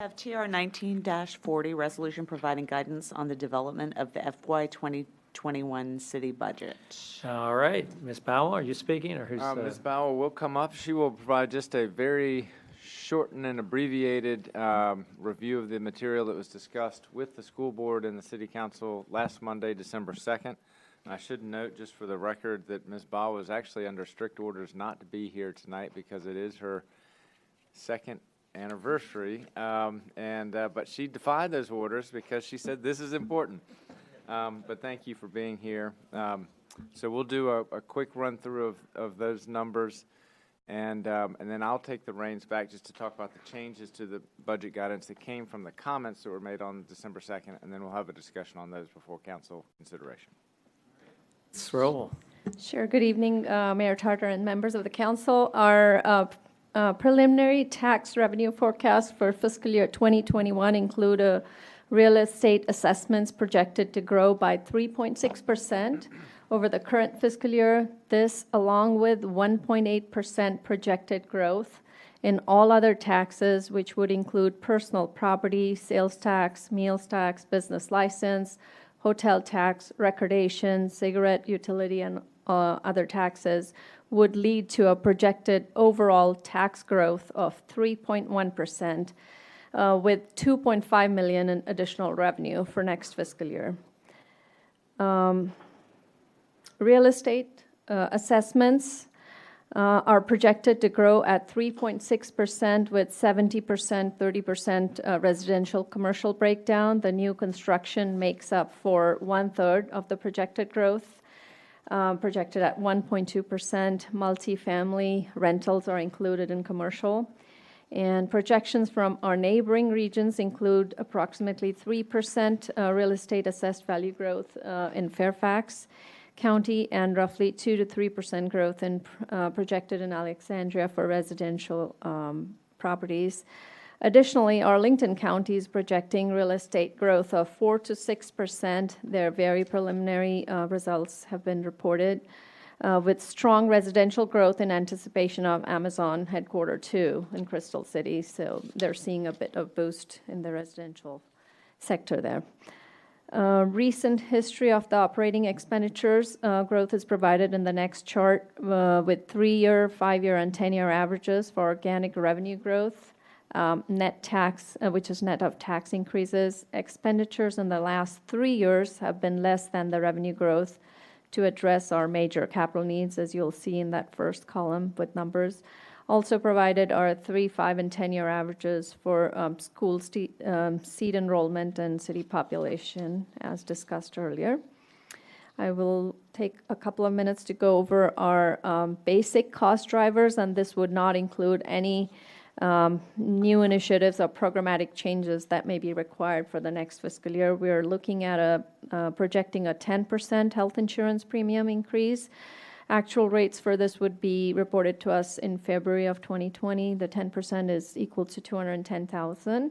Have TR 19-40, resolution providing guidance on the development of the FY 2021 city budget. All right, Ms. Powell, are you speaking, or who's? Ms. Bauer will come up. She will provide just a very shortened and abbreviated review of the material that was discussed with the school board and the city council last Monday, December 2nd. And I should note, just for the record, that Ms. Bauer was actually under strict orders not to be here tonight because it is her second anniversary, but she defied those orders because she said this is important. But thank you for being here. So we'll do a quick run through of those numbers, and then I'll take the reins back just to talk about the changes to the budget guidance that came from the comments that were made on December 2nd, and then we'll have a discussion on those before council consideration. Let's roll. Sure. Good evening, Mayor Tartar and members of the council. Our preliminary tax revenue forecast for fiscal year 2021 include real estate assessments projected to grow by 3.6% over the current fiscal year. This, along with 1.8% projected growth in all other taxes, which would include personal property, sales tax, meals tax, business license, hotel tax, recordation, cigarette, utility, and other taxes, would lead to a projected overall tax growth of 3.1%, with $2.5 million in additional revenue for next fiscal year. Real estate assessments are projected to grow at 3.6%, with 70%, 30% residential commercial breakdown. The new construction makes up for 1/3 of the projected growth. Projected at 1.2%. Multifamily rentals are included in commercial. And projections from our neighboring regions include approximately 3% real estate assessed value growth in Fairfax County, and roughly 2 to 3% growth in projected in Alexandria for residential properties. Additionally, Arlington County is projecting real estate growth of 4 to 6%. Their very preliminary results have been reported, with strong residential growth in anticipation of Amazon headquarter 2 in Crystal City. So they're seeing a bit of boost in the residential sector there. Recent history of the operating expenditures growth is provided in the next chart, with 3-year, 5-year, and 10-year averages for organic revenue growth. Net tax, which is net of tax increases. Expenditures in the last 3 years have been less than the revenue growth to address our major capital needs, as you'll see in that first column with numbers. Also provided are 3, 5, and 10-year averages for school seat enrollment and city population, as discussed earlier. I will take a couple of minutes to go over our basic cost drivers, and this would not include any new initiatives or programmatic changes that may be required for the next fiscal year. We're looking at projecting a 10% health insurance premium increase. Actual rates for this would be reported to us in February of 2020. The 10% is equal to $210,000.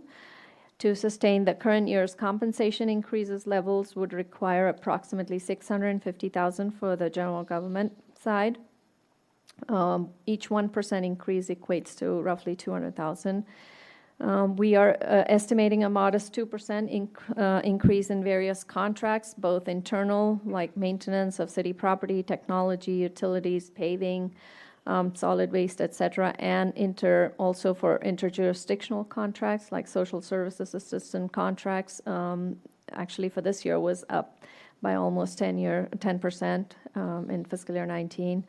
To sustain the current year's compensation increases levels would require approximately $650,000 for the general government side. Each 1% increase equates to roughly $200,000. We are estimating a modest 2% increase in various contracts, both internal, like maintenance of city property, technology, utilities, paving, solid waste, etc., and also for interjurisdictional contracts, like social services assistant contracts. Actually, for this year was up by almost 10% in fiscal year 19.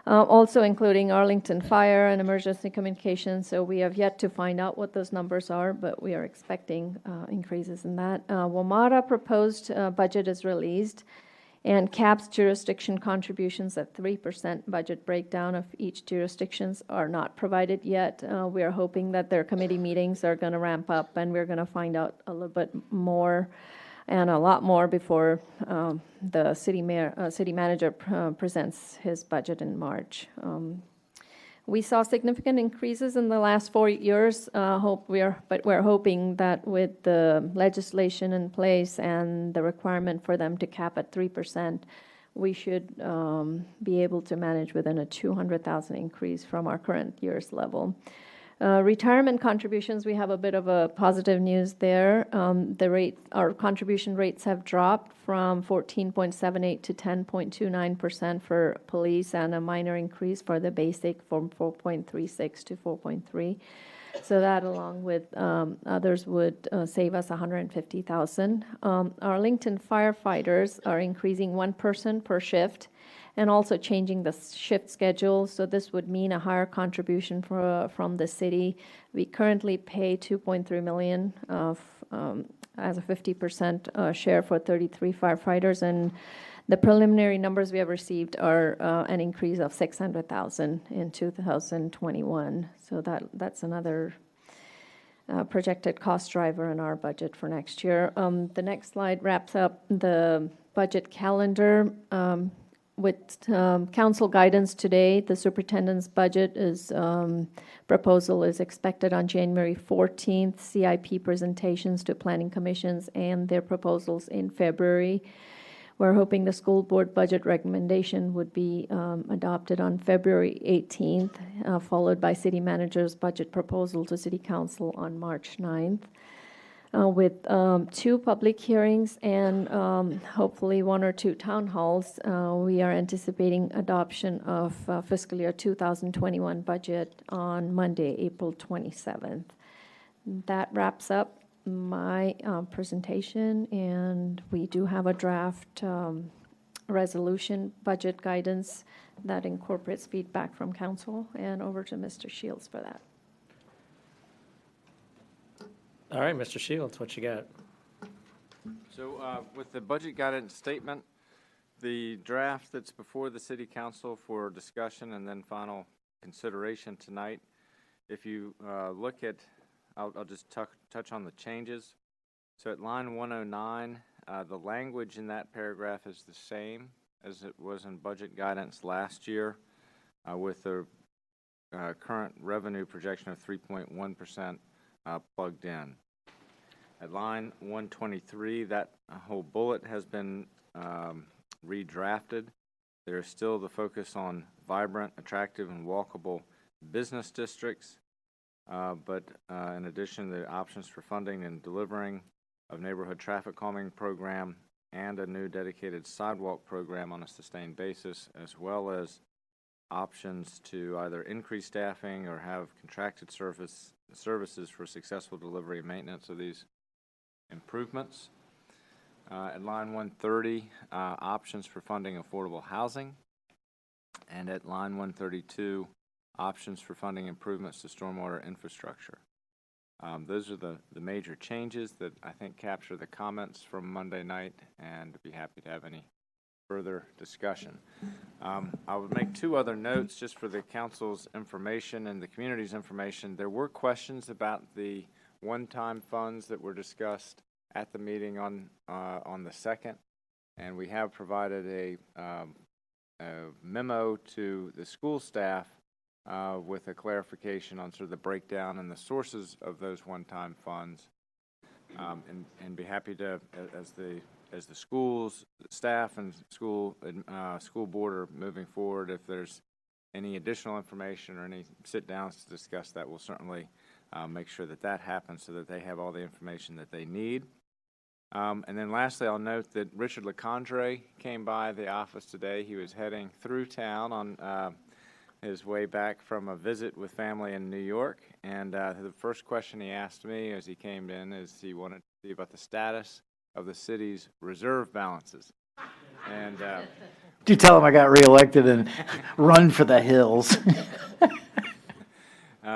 Also including Arlington Fire and Emergency Communications. So we have yet to find out what those numbers are, but we are expecting increases in that. WMATA proposed budget is released and caps jurisdiction contributions at 3%. Budget breakdown of each jurisdictions are not provided yet. We are hoping that their committee meetings are going to ramp up, and we're going to find out a little bit more and a lot more before the city manager presents his budget in March. We saw significant increases in the last 4 years. But we're hoping that with the legislation in place and the requirement for them to cap at 3%, we should be able to manage within a $200,000 increase from our current year's level. Retirement contributions, we have a bit of a positive news there. Our contribution rates have dropped from 14.78 to 10.29% for police, and a minor increase for the basic from 4.36 to 4.3. So that, along with others, would save us $150,000. Our Arlington firefighters are increasing one person per shift, and also changing the shift schedule. So this would mean a higher contribution from the city. We currently pay $2.3 million as a 50% share for 33 firefighters, and the preliminary numbers we have received are an increase of $600,000 in 2021. So that's another projected cost driver in our budget for next year. The next slide wraps up the budget calendar. With council guidance today, the superintendent's budget proposal is expected on January 14th, CIP presentations to planning commissions and their proposals in February. We're hoping the school board budget recommendation would be adopted on February 18th, followed by city manager's budget proposal to city council on March 9th. With 2 public hearings and hopefully 1 or 2 town halls, we are anticipating adoption of fiscal year 2021 budget on Monday, April 27th. That wraps up my presentation, and we do have a draft resolution budget guidance that incorporates feedback from council, and over to Mr. Shields for that. All right, Mr. Shields, what you got? So with the budget guidance statement, the draft that's before the city council for discussion and then final consideration tonight, if you look at, I'll just touch on the changes. So at line 109, the language in that paragraph is the same as it was in budget guidance last year, with the current revenue projection of 3.1%. Plugged in. At line 123, that whole bullet has been redrafted. There is still the focus on vibrant, attractive, and walkable business districts, but in addition, the options for funding and delivering of neighborhood traffic calming program and a new dedicated sidewalk program on a sustained basis, as well as options to either increase staffing or have contracted services for successful delivery and maintenance of these improvements. At line 130, options for funding affordable housing. And at line 132, options for funding improvements to stormwater infrastructure. Those are the major changes that I think capture the comments from Monday night, and I'd be happy to have any further discussion. I would make 2 other notes just for the council's information and the community's information. There were questions about the one-time funds that were discussed at the meeting on the 2nd, and we have provided a memo to the school staff with a clarification on sort of the breakdown and the sources of those one-time funds, and be happy to, as the schools, staff, and school board are moving forward, if there's any additional information or any sit-downs to discuss that, we'll certainly make sure that happens so that they have all the information that they need. And then lastly, I'll note that Richard LeCondre came by the office today. He was heading through town on his way back from a visit with family in New York, and the first question he asked me as he came in is he wanted to see about the status of the city's reserve balances. And do tell him I got reelected and run for the hills.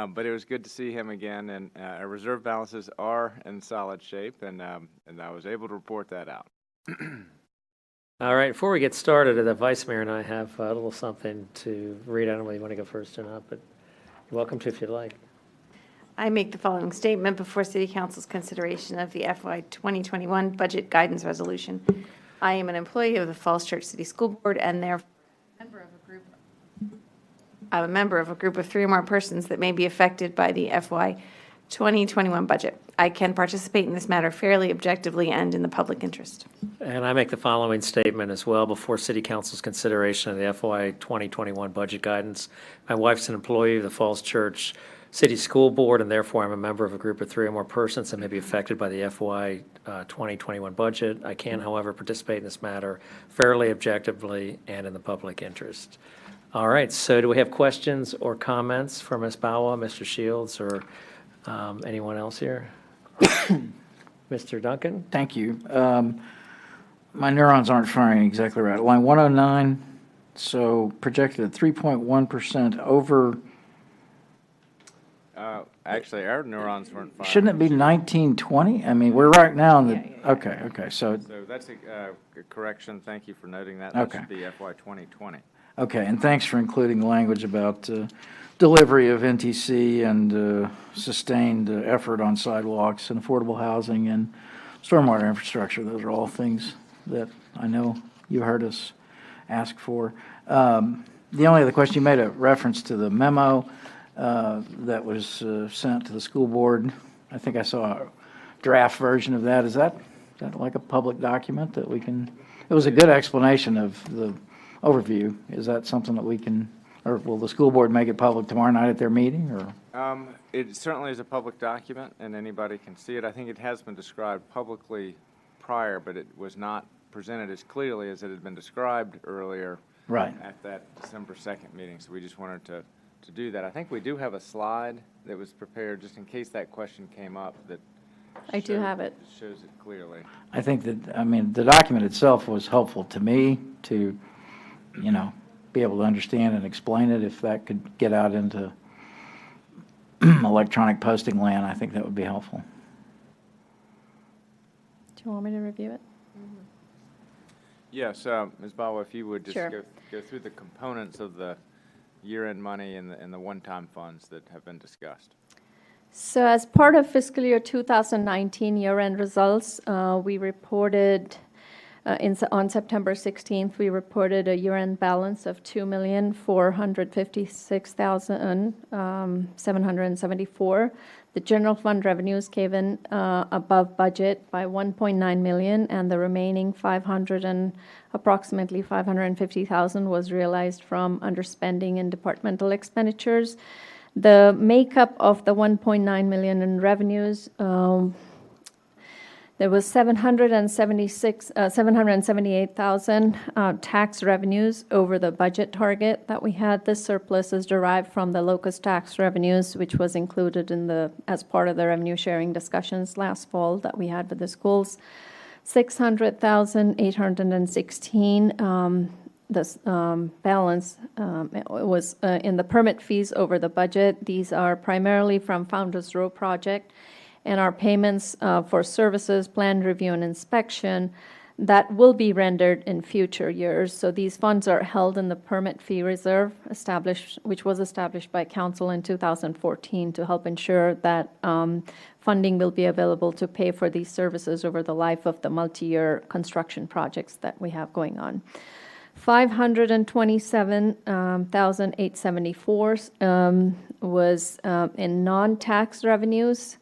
but it was good to see him again, and our reserve balances are in solid shape, and I was able to report that out. All right, before we get started, the Vice Mayor and I have a little something to read. I don't know whether you want to go first or not, but you're welcome to if you'd like. I make the following statement before City Council's consideration of the FY 2021 Budget Guidance Resolution. I am an employee of the Falls Church City School Board, and therefore I'm a member of a group of 3 or more persons that may be affected by the FY 2021 budget. I can participate in this matter fairly, objectively, and in the public interest. And I make the following statement as well before City Council's consideration of the FY 2021 budget guidance. My wife's an employee of the Falls Church city school board, and therefore I'm a member of a group of 3 or more persons that may be affected by the FY 2021 budget. I can, however, participate in this matter fairly, objectively, and in the public interest. All right, so do we have questions or comments for Ms. Bawa, Mr. Shields, or anyone else here? Mr. Duncan? Thank you. My neurons aren't firing exactly right. Line 109, so projected at 3.1% over, Actually, our neurons weren't firing. shouldn't it be 1920? I mean, we're right now in the, okay, so, So that's a correction. Thank you for noting that. That Okay. should be FY 2020. okay, and thanks for including the language about delivery of NTC and sustained effort on sidewalks and affordable housing and stormwater infrastructure. Those are all things that I know you heard us ask for. The only other question, you made a reference to the memo that was sent to the school board. I think I saw a draft version of that. Is that like a public document that we can, it was a good explanation of the overview. Is that something that we can, or will the school board make it public tomorrow night at their meeting, or? It certainly is a public document, and anybody can see it. I think it has been described publicly prior, but it was not presented as clearly as it had been described earlier Right. at that December 2nd meeting, so we just wanted to do that. I think we do have a slide that was prepared just in case that question came up that I do have it. shows it clearly. I think that, I mean, the document itself was helpful to me to, be able to understand and explain it. If that could get out into electronic posting land, I think that would be helpful. Do you want me to review it? Yes, Ms. Bawa, if you would just Sure. go through the components of the year-end money and the one-time funds that have been discussed. So as part of fiscal year 2019 year-end results, we reported, on September 16th, we reported a year-end balance of $2,456,774. The general fund revenues came in above budget by $1.9 million, and the remaining approximately $550,000 was realized from underspending in departmental expenditures. The makeup of the $1.9 million in revenues, there was $778,000 tax revenues over the budget target that we had. This surplus is derived from the locust tax revenues, which was included as part of the revenue sharing discussions last fall that we had with the schools. $600,816. This balance was in the permit fees over the budget. These are primarily from Founders Row project, and our payments for services, plan review, and inspection that will be rendered in future years. So these funds are held in the permit fee reserve which was established by council in 2014 to help ensure that funding will be available to pay for these services over the life of the multi-year construction projects that we have going on. $527,874 was in non-tax revenues,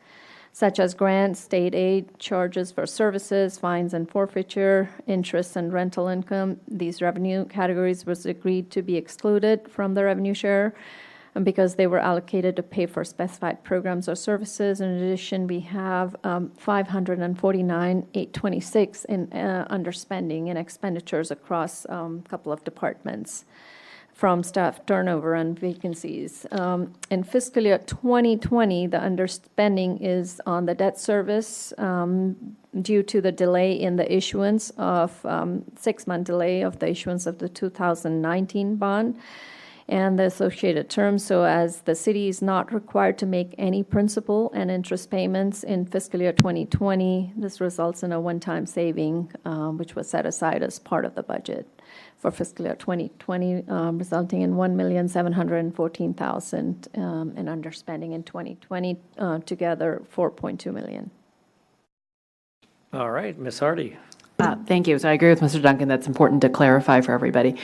such as grants, state aid, charges for services, fines and forfeiture, interest and rental income. These revenue categories was agreed to be excluded from the revenue share because they were allocated to pay for specified programs or services. In addition, we have $549,826 in underspending in expenditures across a couple of departments from staff turnover and vacancies. In fiscal year 2020, the underspending is on the debt service due to the delay in the issuance of 6-month delay of the issuance of the 2019 bond and the associated terms. So as the city is not required to make any principal and interest payments in fiscal year 2020, this results in a one-time saving, which was set aside as part of the budget for fiscal year 2020, resulting in $1,714,000 in underspending in 2020, together $4.2 million. All right, Ms. Hardy. Thank you. So I agree with Mr. Duncan. That's important to clarify for everybody.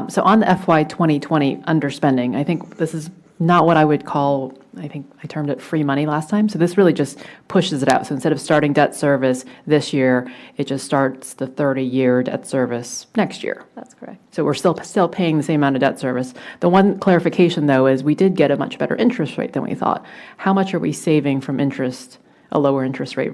So on the FY 2020 underspending, I think this is not what I would call, I think I termed it free money last time. So this really just pushes it out. So instead of starting debt service this year, it just starts the 30-year debt service next year. That's correct. So we're still paying the same amount of debt service. The one clarification, though, is we did get a much better interest rate than we thought. How much are we saving from interest, a lower interest rate versus